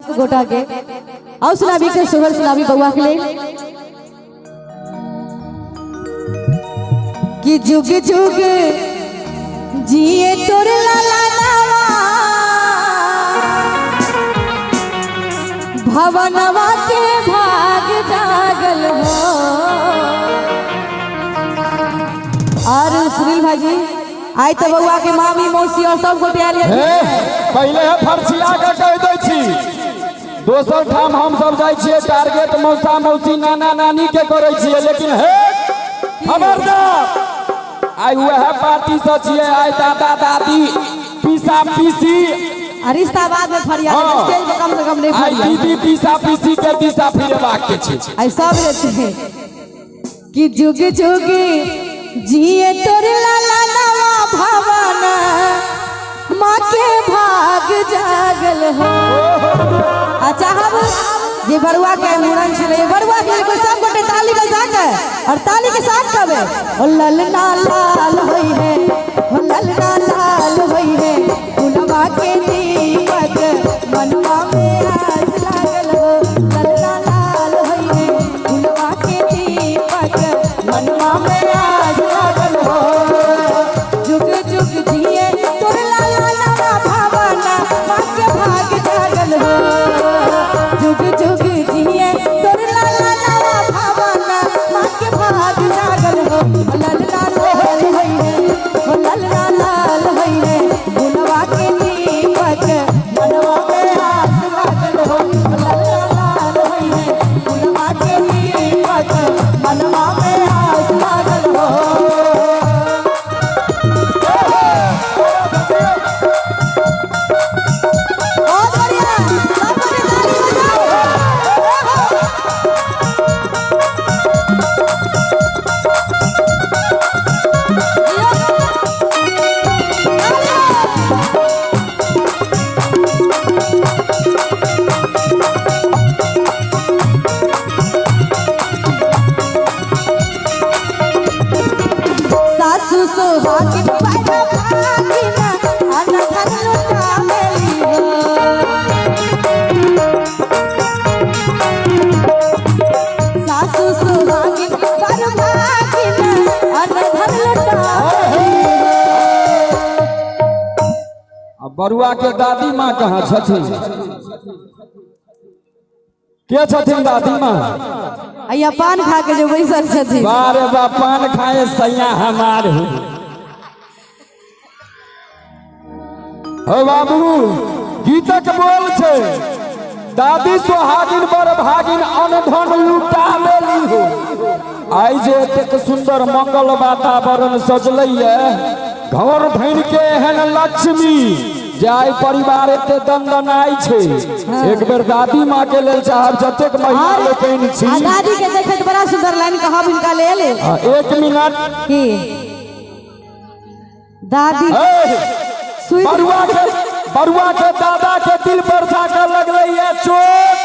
गोटा के आओ सुनाबी के सोहर सुनाबी बउआ के लिए कि जुग जुग जिए तोर लाला नावा भवनवा के भाग जागल हो। और सुनील भाजी आई तो बउआ के मामी मौसी और सब को तैयारी पहले है फरसिया के कह दै छी दोसर ठाम हम सब जाय छियै टारगेट मौसा मौसी नाना नानी के करै छियै लेकिन हे खबरदार आई वह पार्टी से छियै आई दादा दादी पीसा पीसी रिश्ता बाद में फरिया स्टेज पे कम से कम नहीं फरिया आई दीदी पीसा पीसी के दिशा फिरबाक के छै आई सब रहते कि जुग जुग जिए तोर लाला नवा भवन माँ के भाग जागल हो। अच्छा हम जे बरुआ के मुरन छले बरुआ के कोई सब गोटे ताली बजा के और ताली के साथ कबे ओ ललना लाल होई है ओ ललना लाल होई है फुलवा के दीपक मनवा में आस लागल हो। ललना लाल होई है फुलवा के दीपक मनवा में आस लागल हो। जुग जुग जिए तोर लाला नवा भावना माँ के भाग जागल हो। जुग जुग जिए तोर लाला नवा भावना माँ के भाग जागल हो। ललना लाल होई है ओ ललना लाल होई है फुलवा के दीपक मनवा में आस लागल हो। ललना लाल होई है फुलवा के दीपक मनवा में आस लागल हो। बहुत बढ़िया सब लोग ताली बजाओ। सासु सोहागिन पैदा भागिना अनधन लुटावेली हो। सासु सोहागिन पैदा भागिना अनधन लुटावेली हो। अब बरुआ के दादी माँ कहाँ छथिन के छथिन दादी माँ अया पान खा के जो बैसल छथिन बारे बा पान खाए सैया हमार हो बाबू गीतक बोल छै दादी सोहागिन बर भागिन अनधन लुटावेली हो। आई जे एतेक सुंदर मंगल वातावरण सजलैया घर धन के एहन लक्ष्मी जाय परिवार एते दंदनाई छै। एक बेर दादी माँ के लेल चाहब जतेक महिला लोकनि छी दादी के देखत बड़ा सुंदर लाइन कहब इनका ले ले एक मिनट की दादी बरुआ के दादा के दिल पर जाकर लगले ये चोट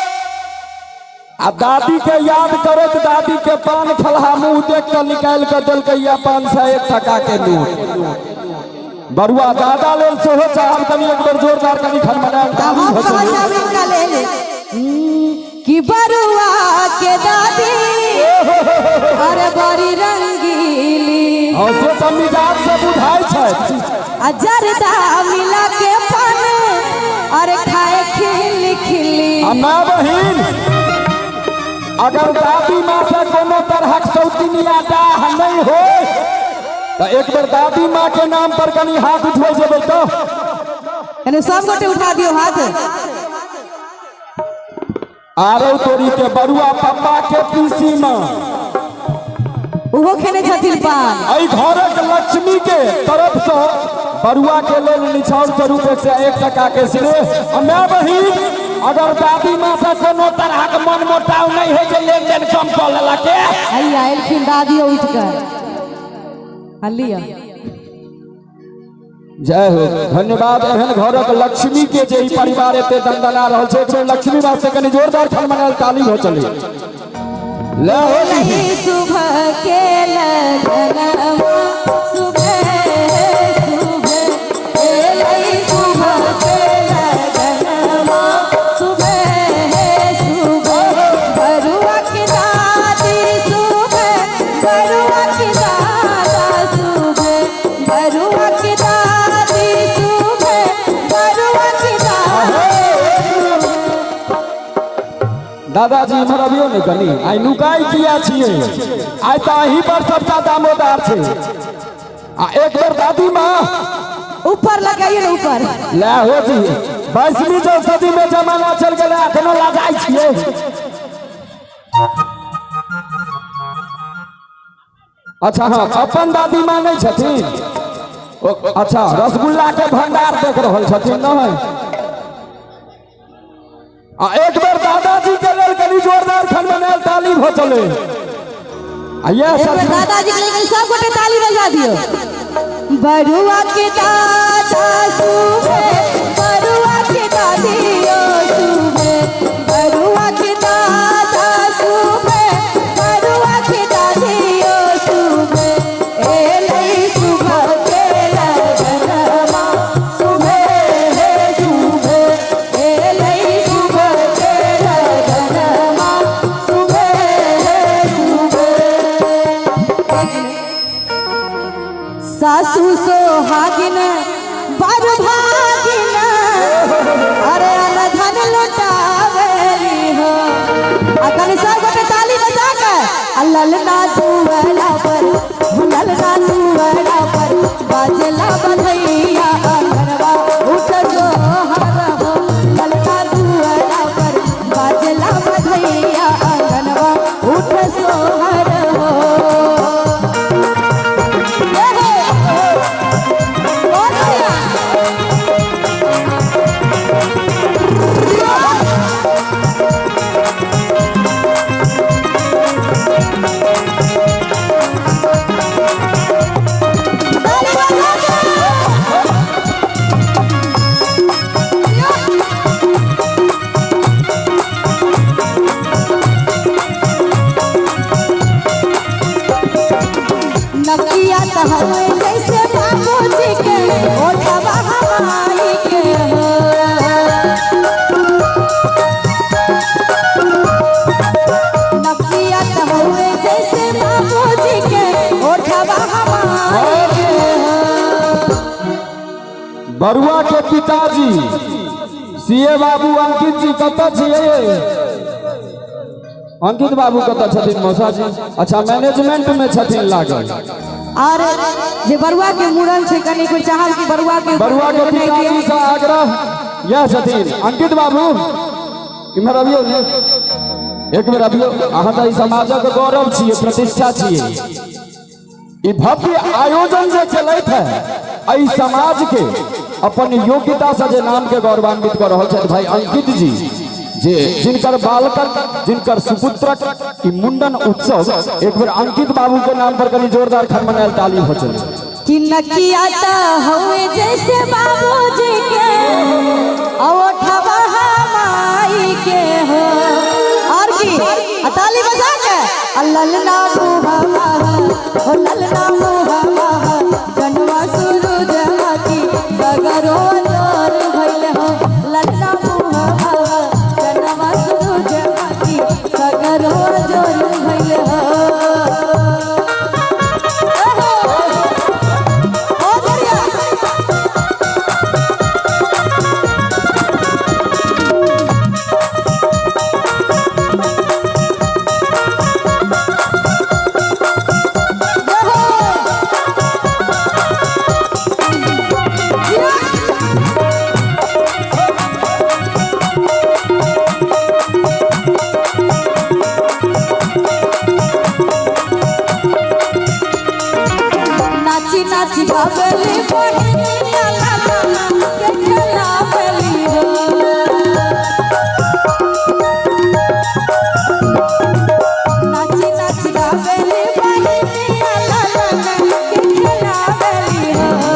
आ दादी के याद करत दादी के पान खलहा मुंह देख कर निकाल कर दिल के या 501 टका के नोट बरुआ दादा लेल सेहो चाहब कनी एक बार जोरदार कनी खनमनाएल ताली हो चली कि बरुआ के दादी अरे बड़ी रंगीली और से सब मिजाज से बुझाई छै अजरदा मिला के पान अरे खाए खिली खिली अम्मा बहिन अगर दादी माँ से कोनो तरहक सौतिनिया डाह नहीं हो तो एक बार दादी माँ के नाम पर कनी हाथ उठे जेबै तो यानी सब गोटे उठा दियो हाथ। आरो तोरी के बरुआ पप्पा के पीसी माँ उहो खेने छथिन पान एहि घरक लक्ष्मी के तरफ से बरुआ के लेल निछावर स्वरूप 101 टका के सिरे। अम्मा बहिन अगर दादी माँ से कोनो तरहक मन मोटाव नहीं है जे लेन देन कम कर लेला के आइया एलखिन दादी उठ कर हलिया जय हो धन्यवाद एहन घरक लक्ष्मी के जे ई परिवार एते दंदना रहल छै। एक बेर लक्ष्मी वास्ते कनी जोरदार खनमनाएल ताली हो चली ले होली सुबह के लगनवा सुबह सुबह सुबह के लगनवा सुबह दादाजी इमहर अभियो नहीं कनी आई नुकाई किया छिए आई तो अही पर सबसे दामोदार छे आ एक बार दादी माँ ऊपर लगाइए ना ऊपर ले हो जी 22वीं सदी में जमाना चल गया अखनो लगाई छिए अच्छा हाँ अपन दादी माँ नहीं छथिन अच्छा रसगुल्ला के भंडार देख रहल छथिन न एक बार दादाजी के लेल कनी जोरदार खनमनाल ताली हो चले दादाजी के लिए सब को ताली बजा दियो बरुआ के दादा सुबे बरुआ के दादियो सुबे बरुआ के दादा सुबे बरुआ के दादियो सुबे ए लई सुबह के लगनमा सुबे हे सुबे ए लई सुबह के लगनमा सुबे हे सुबे सासू सोहागिन बर भागिन अरे अनधन लुटावेली हो अकन सब गोटे ताली बजा के ललना दुआरा पर ललना दुआरा पर बाजला बधैया अंगनवा उठ जोहर हो ललना दुआरा पर बाजला बधैया अंगनवा उठ सोहर हो नकिया कहवे जैसे बाबूजी के ओठवा हमाई के हो नकिया कहवे जैसे बाबूजी के ओठवा हमाई के हो बरुआ के पिताजी सीए बाबू अंकित जी कत छिए अंकित बाबू कत छथिन मौसा जी अच्छा मैनेजमेंट में छथिन लागल और जे बरुआ के मूड़न छे कनी कोई चाहल कि बरुआ के पिताजी से आग्रह यह छथिन अंकित बाबू इमहर अभियो ने एक बेर अभियो अहाँ त समाजक गौरव छिए प्रतिष्ठा छिए ई भव्य आयोजन जे चलैत है एहि समाज के अपन योग्यता से जे नाम के गौरवान्वित कर रहल छथि भाई अंकित जी जे जिनकर बालकक जिनकर सुपुत्रक ई मुंडन उत्सव एक बेर अंकित बाबू के नाम पर कनी जोरदार खनमनाल ताली हो चले कि नकिया त होए जैसे बाबूजी के ओठवा हमाई के हो और की ताली बजा के ललना मुहवा हो ललना मुहवा जनवा सूरज की बगरो जोर भइल हो ललना मुहवा जनवा सूरज की बगरो जोर भइल हो नाची नाची बाबली बहिनिया लाला के खेला बेली हो नाची नाची बाबली बहिनिया लाला के खेला बेली हो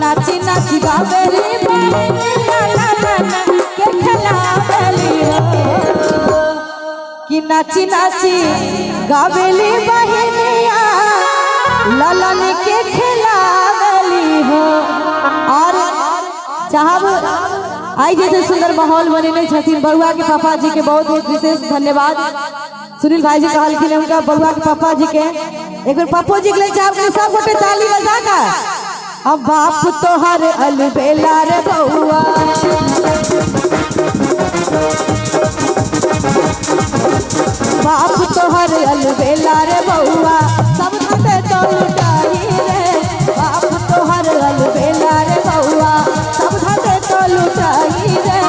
नाची नाची बाबली बहिनिया लाला के खेला बेली हो कि नाची नाची गावेली बहिनिया ललन के खिलावली हो और साहब आई जैसे सुंदर माहौल बनेले छथिन बरुआ के पापा जी के बहुत बहुत विशेष धन्यवाद सुनील भाई जी कहलखिन उनका बरुआ के पापा जी के एक बार पापा जी के लिए चाप के सब गोटे ताली बजा का अब बाप तोहर अलबेला रे बउआ अलबेला रे बउआ सब धंधे तो लुटाई रे बाप तोहर अलबेला रे बउआ सब धंधे तो लुटाई रे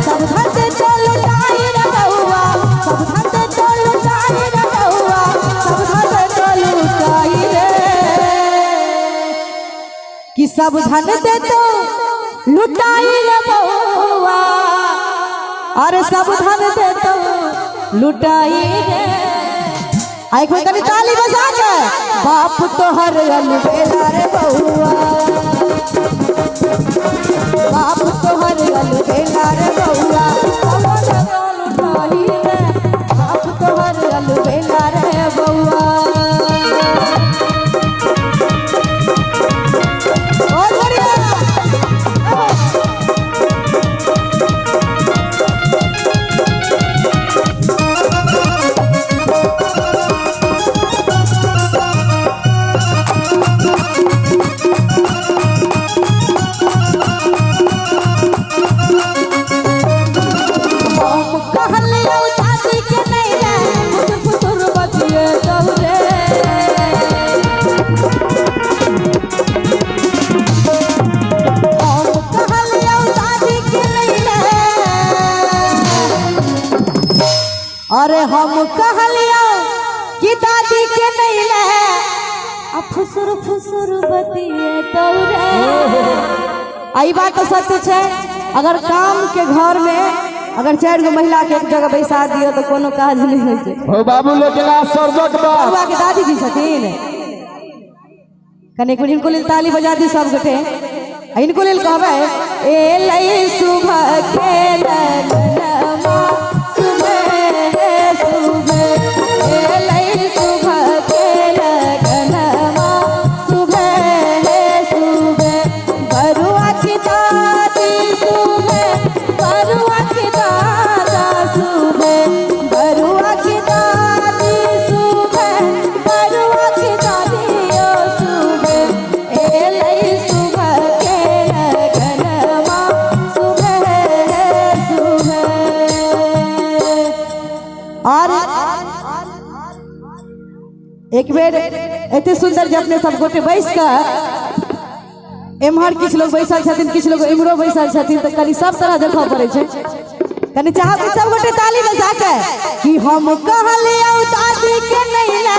सब धंधे तो लुटाई रे बउआ सब धंधे तो लुटाई रे बउआ सब धंधे तो लुटाई रे कि सब धंधे तो लुटाई रे बउआ अरे सब धंधे तो लुटाई रे आई कोई कभी ताली बजा के बाप तोहर अलबेला रे बउआ बाप तोहर अलबेला रे बउआ सब लुटाई रे बाप तोहर अलबेला रे बउआ और बढ़िया अरे हम कहलिया कि दादी के नहीं ले फुसुर फुसुर बतिए तौरे आई बात तो सच है अगर काम के घर में अगर 4 गो महिला के एक जगह बैसा दियो तो कोनो काज नहीं होते ओ बाबू लोग सर्जक बा बाबा के दादी जी छथिन कने इनको लेल ताली बजा दी सब गोटे इनको लेल कहबे ए लई सुबह के ललनमा एक बेर एते सुंदर जे अपने सब गोटे बैस कर एम्हर किछ लोग बैसल छथिन किछ लोग इम्हरो बैसल छथिन तो कनी सब तरह देखा पड़े छे कनी चाहब कि सब गोटे ताली बजा के कि हम कहलिया दादी के नहीं ले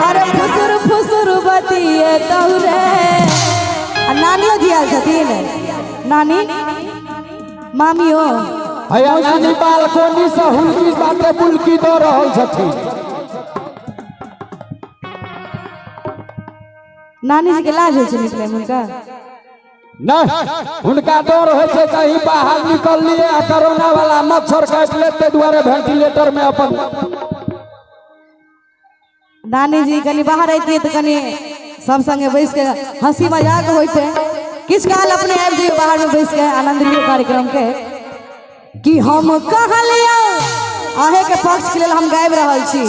अरे फुसुर फुसुर बतिए तौरे नानियो जी आल छथिन नानी मामियो आया नानी बालकोनी से हुलकी बाटे बुलकी दो रहल छथिन नानी जी के लाज हो निकले उनका नहीं उनका डर हो कहीं बाहर निकल लिए कोरोना वाला मच्छर काट लेते द्वारे वेंटिलेटर में अपन नानी जी कनी बाहर आती तो कनी सब संगे बैस के हंसी मजाक होते किस काल अपने आबि दियो बाहर में बैस के आनंद लियो कार्यक्रम के कि हम कहलिया आहे के पक्ष के लेल हम गाबि रहल छी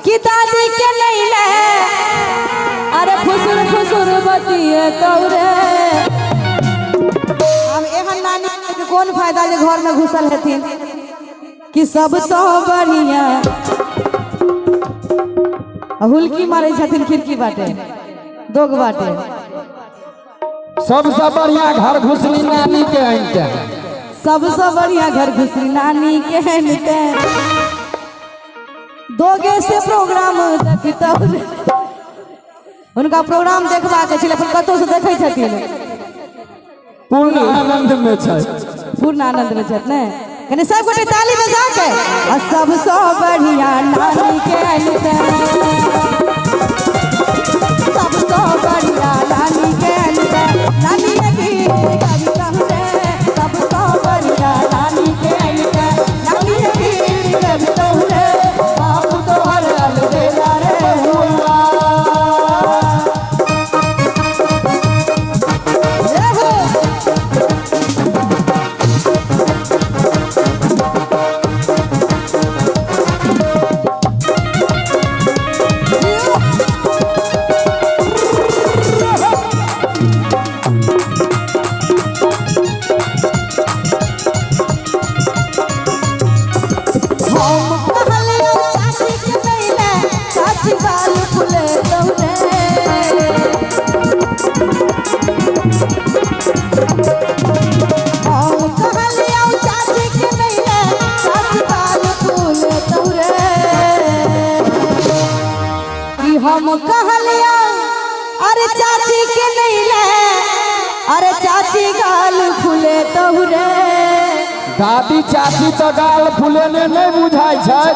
कि दादी के नहीं ले अरे फुसुर फुसुर बतिए तौरे हम एहन नानी के कौन फायदा जे घर में घुसल हथिन कि सब तो बढ़िया हुलकी मारे छथिन खिड़की बाटे दोग बाटे सबसे बढ़िया घर घुसली नानी के आनते सबसे बढ़िया घर घुसली नानी के आनते दोगे से प्रोग्राम देखते उनका प्रोग्राम देखबा के छले अपन कतौ से देखै छथिन पूर्ण आनंद में छै पूर्ण आनंद में छथि ने कने सब गोटे ताली बजा के आ सबसे बढ़िया नानी के आनते सबसे बढ़िया नानी के आनते नानी की कविता रे सबसे बढ़िया नानी के आनते नानी की कविता रे बाप तो हर अलबेला रे हुआ कहलिया अरे चाची के नहीं ले, अरे चाची गाल फूले तोहरे। दादी चाची तो गाल फूले ने नहीं बुझाई छै,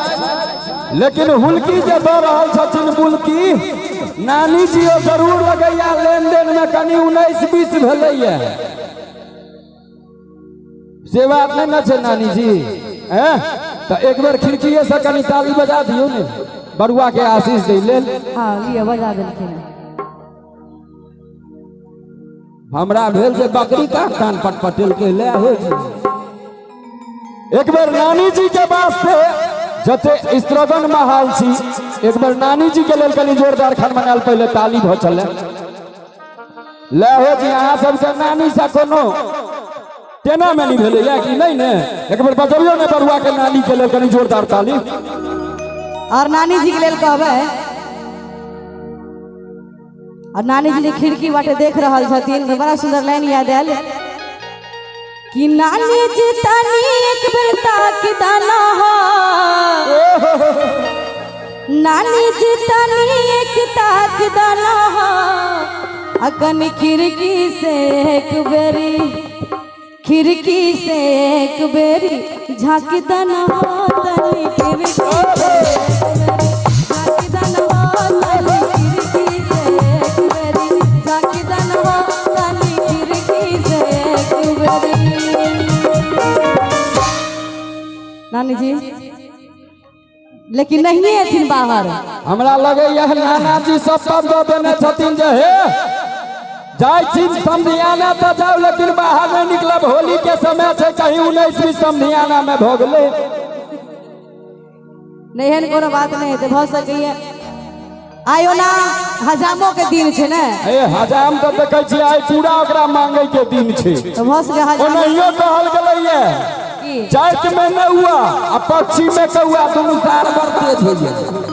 लेकिन हुलकी जे दऽ रहल छथिन बुलकी नानी जी जरूर लगैया लेन देन में कनी 19-20 भेलैया। से बात नहीं न छै नानी जी, तो एक बार खिड़कीए से कनी ताली बजा दियो ने बरुआ के आशीष दे लेल। हाँ लिया बजा देलखिन। हमरा भेल जे बकरी का कान पटपटेल के ले हो जी। एक बार नानी जी के वास्ते जते स्त्रगन महाल छी, एक बार नानी जी के लेल कनी जोरदार खन मनाल पहले ताली भ चले ले हो जी। अहाँ सबके नानी से कोनो केना में नहीं भेले या कि नहीं ने, एक बार बजबियो ने बरुआ के नानी के लेल कनी जोरदार ताली। और नानी जी के लेल कहबे, और नानी जी खिड़की बाटे देख रहल छथिन तो बड़ा सुंदर लाइन याद आयल कि नानी जी तानी एक बेर ताक दाना हो, नानी जी तानी एक ताक दाना हो, अकन खिड़की से एक बेरी, खिड़की से एक बेरी झाँक दाना हो, तनी खिड़की से झाँक दाना हो, तनी खिड़की से एक बेरी झाँक दाना हो, तनी खिड़की से एक बेरी। नानी जी लेकिन नहीं एथिन बाहर। हमरा लगे यह नाना जी सब दऽ देने छथिन जे हे जाय छी समधियाना तो जाओ, लेकिन बाहर नहीं निकलब, होली के समय से कहीं 19 समधियाना में भऽ गेलै। नहीं है कोनो बात नहीं है, भ सकैया आयो ना हजामो के दिन छे ने। ए हजाम तो देखै छी आइ पूरा ओकरा मांगे के दिन छै, तो भ सके हजाम ओनहियो कहल गेलै है चैत में न हुआ आ पक्षी में कौआ दुनू सार बड़ तेज हो जाए।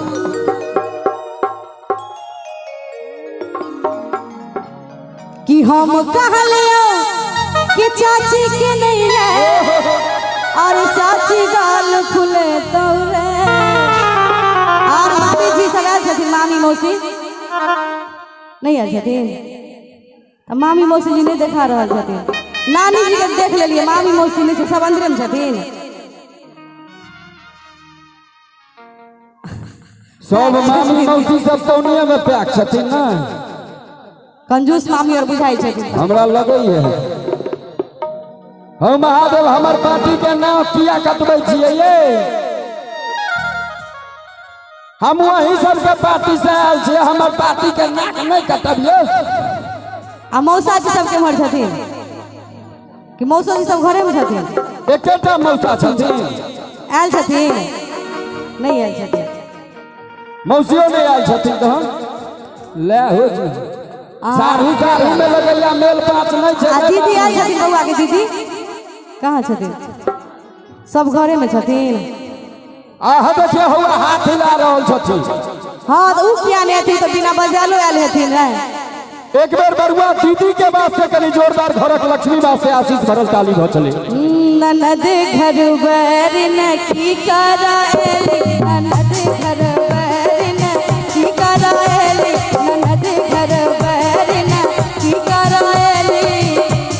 कि हम कहलियो कि चाची के नहीं ले, और चाची गाल फूले तोरे। और मामी जी सब आयल छथिन, मामी मौसी नहीं आयल छथिन, तो मामी मौसी जी नहीं देखा रहल छथिन। नानी जी के देख लेलिए, मामी मौसी नहीं छै, सब अंदरे में छथिन। सब मामी मौसी सब तौनिए में पैक छथिन ना, कंजूस मामी और बुझाई छथिन। हमरा लगे है हम महादेव हमर पार्टी के नाम किया कटबै छियै ये, हम वही सबके पार्टी से आयल छियै, हमर पार्टी के नाक नहीं कटबियो। आ मौसा जी सबके मर छथिन कि मौसा जी सब घरे में छथिन? एकेटा मौसा छथिन। आयल छथिन नहीं आयल छथिन? मौसियो नहीं आयल छथिन तो ले हो जी। सारू में लगैया मेल पाँच नहीं छै। आ दीदी आयल छथिन, बउआ के दीदी कहाँ छथिन? सब घरे में छथिन। आह देखिए हुआ हाथ हिला रहल छथिन। हाँ तो उ किया नहीं थी, तो बिना बजालो आयल हथिन रे। एक बार बरुआ दीदी के वास्ते कनी जोरदार घरक लक्ष्मी वास्ते आशीष भरल ताली भ चले। ननद घर बैर न की कराएली, ननद घर बैर न की कराएली, ननद घर बैर न की कराएली,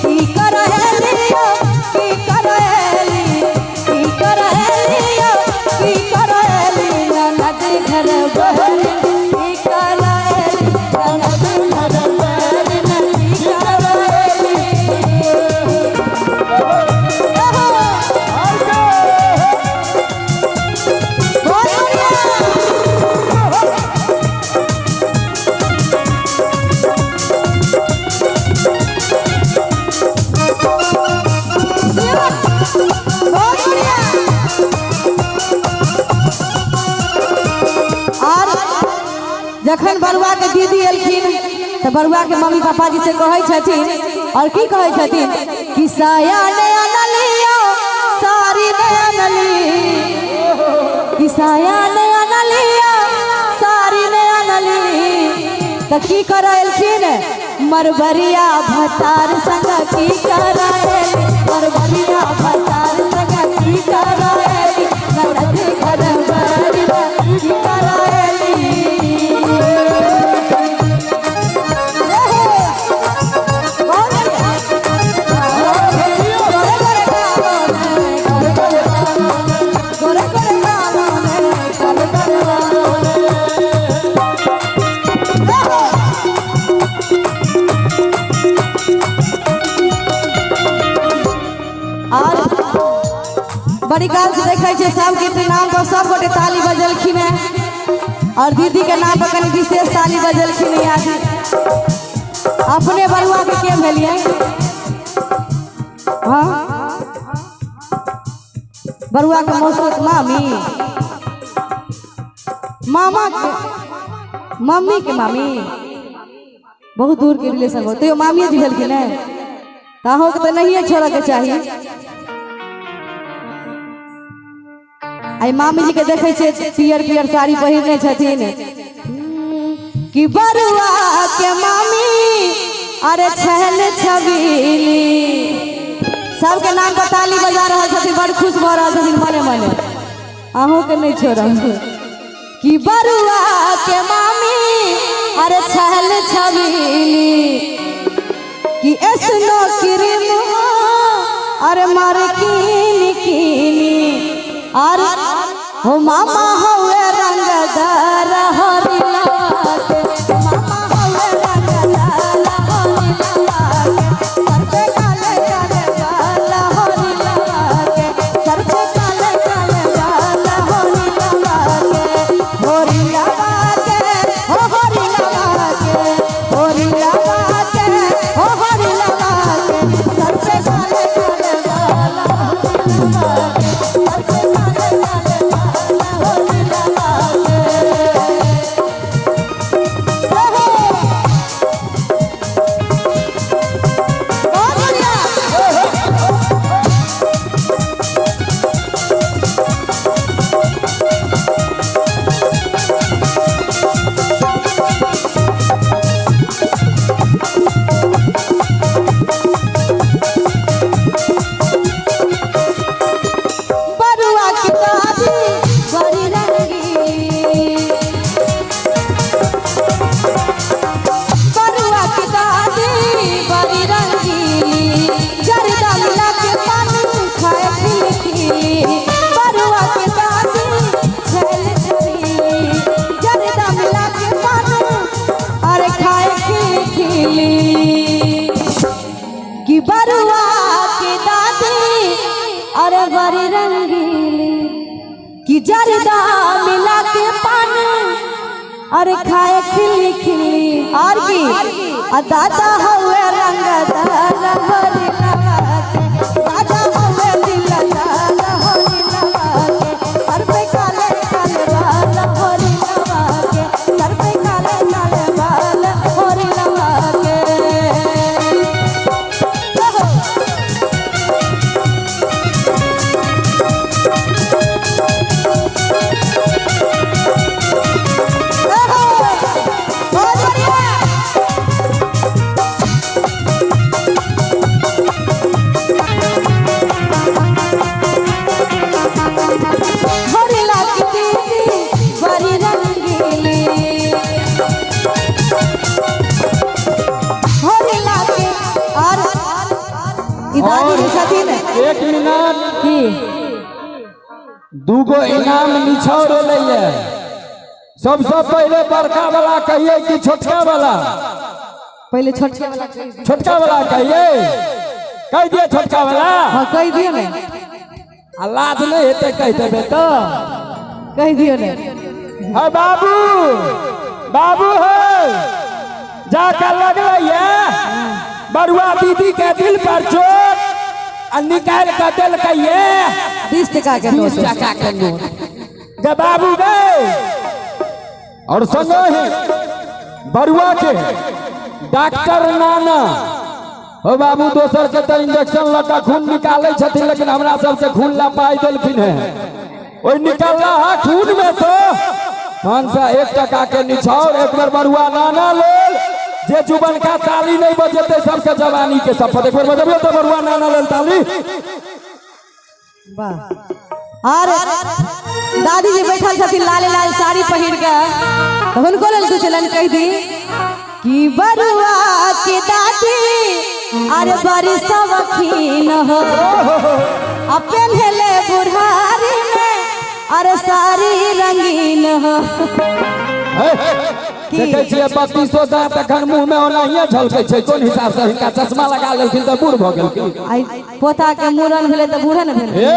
की कराएली ओ की कराएली, की कराएली ओ की कराएली, ननद घर बैर की कराएली, ननद घर बैर न की कराएली। जखन बरुआ के दीदी एलखिन तो बरुआ के मम्मी पापा जी से कहे छथिन, और की कहे छथिन कि साया नया नलिया सारी नया नली, कि साया नया नलिया सारी नया नली। तो की कराएलखिन मरबरिया भतार संग की कराएली, मरबरिया भतार संग की कराएली, ननद घर बैर की कराएली। बड़ी काल से देखे छे सब के नाम पर सब गोटे ताली बजलखिन है और दीदी के नाम पर कनी विशेष ताली बजलखिन है आदि अपने बरुआ के भेलिए हाँ बरुआ के मौसम मामी मामा के मम्मी के मामी बहुत दूर के रिलेशन हो तो मामी जी भेलखिन है ताहो के तो नहीं छोड़ा के चाहिए आई मामी जी के देखे छे पियर पियर साड़ी पहिरने छथिन कि बरुआ के मामी अरे छहन छबीली सबके नाम पर ताली बजा रहा छथिन बड़ खुश भ रहा छथिन मने मने अहूँ के नहीं छोड़ब कि बरुआ के मामी अरे छहन छबीली कि ऐसनो क्रीम अरे मार कीनी अरे हो मामा हवे रंगदार हरी लागे मामा हवे रंगदार हरी लागे सर पे काले काले बाल हरी लागे सर पे काले काले बाल हरी लागे हरी लागे हो हरी लागे हरी लागे हो हरी लागे सर पे काले काले बाल हरी लागे सर पे काले काले बरुआ की दादी अरे बड़ी रंगीली कि जरदा मिला के पान अरे खाए खिली खिली और की दादा हुए रंगदार हरी दादा हुए दिलदार हरी सर पे काले काले बाल हरी सर पे काले काले बाल हरी एक मिनट की दूगो इनाम निछाड़ रही सबसे पहले बड़का वाला कहिए कि छोटका वाला पहले छोटका वाला कहिए कह दिए छोटका वाला हाँ कह दिए ने लाज नहीं हेते कह देबे तो कह दियो ने है बाबू बाबू है जाकर लगल बरुआ दीदी के दिल पर चोट निकाल कर दिल कहिए 20 टका के नोट गे बाबू गए और संगे ही बरुआ के डॉक्टर नाना हो बाबू दोसर के तो इंजेक्शन लगा खून निकाले छथिन लेकिन हमरा सबसे खून ला पाई देलखिन है ओई निकल रहा है खून में तो 1 टका के निछाड़ एक बार बरुआ नाना लेल जे जुबन का ताली नहीं बजते सबके जवानी के शपथ एक बार बजबियो तो बरुआ नाना लेल ताली वाह अरे दादी जी बैठल छथिन लाल लाल साड़ी पहिर के तो हुनको लेल कुछ लन कह दी कि बरुआ के दादी अरे बड़ी सवखीन हो अपन हेले बुढ़ारी में अरे सारी रंगीन हो देखे छिए 3200 दांत तखन मुंह में ओनाहिए झलकै छै कोन हिसाब से हिनका चश्मा लगा लेलखिन त बूढ़ भ गेलखिन आई पोता के मूरन भेले त बूढ़े न भेले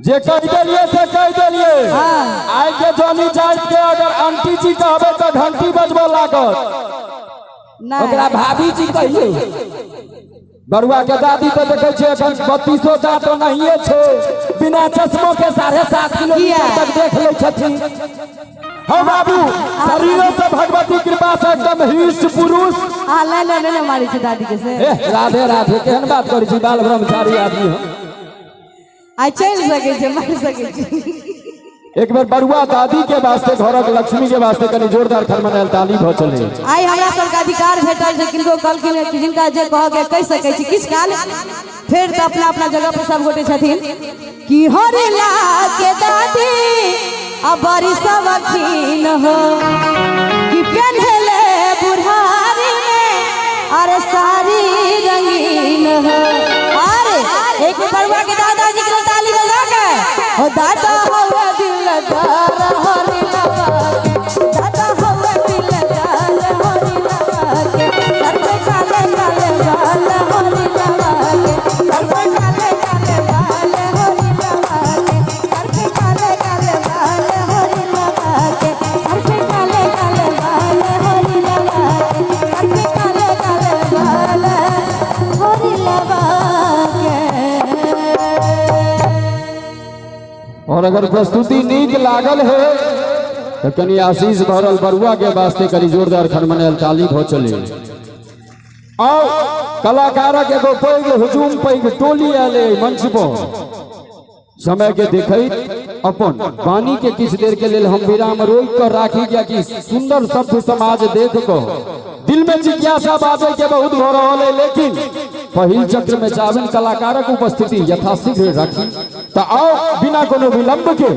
जे कह दिलिए से कह दिलिए हाँ। आइ के जॉनी जाइत के अगर आंटी जी कहबे तो घंटी बजबो लागत ओकरा भाभी जी कहिए। बरुआ के दादी तो देखे छे एखन 32 दांत नहिए छे बिना चश्मो के 7.5 किलोमीटर तक देख ले छथिन। हो बाबू शरीरों से भगवती कृपा से एकदम हिष्ट पुरुष। ले मारी छे दादी के से राधे राधे केहन बात करै छी बाल ब्रह्मचारी आदमी हो आई चल सके छे मार सके छे। एक बार बरुआ दादी के वास्ते घरक लक्ष्मी के वास्ते कनी जोरदार खरमनायल ताली भ चले। आई हमरा सब का अधिकार भेटल छै किनको कल के जिनका जे कह के कह सके छी किछ काल फिर तो अपना अपना जगह पर सब गोटे छथिन कि हरिला के दादी अब बड़ी सवखीन हो कि पहनले बुढ़ारी में अरे सारी रंगीन हो। अरे एक बरुआ के दादाजी के ताली बजा के हो दादा हो दिलदार हरि लगा के दादा हो दिलदार हरि लगा के सर पे काले काले बाल हरि लगा के सर पे काले काले बाल हरि लगा के सर पे काले काले बाल हरि लगा के सर पे काले काले बाल हरि लगा के सर पे काले काले बाल हरि लगा के। और अगर प्रस्तुति नीक लागल है तो कनी आशीष भरल बरुआ के वास्ते कनी जोरदार खरमनायल ताली भ चले। आओ कलाकारक एगो पैघ हुजूम पैघ टोली आले मंच पर समय के देखैत अपन वाणी के किछ देर के लेल हम विराम रोक कर राखी गया कि सुंदर शब्द समाज देख को दिल में जिज्ञासा बाजे के बहुत हो रहल है। लेकिन पहिल चक्र में चावन कलाकारक उपस्थिति यथाशीघ्र रखी तो आओ बिना कोनो विलंब के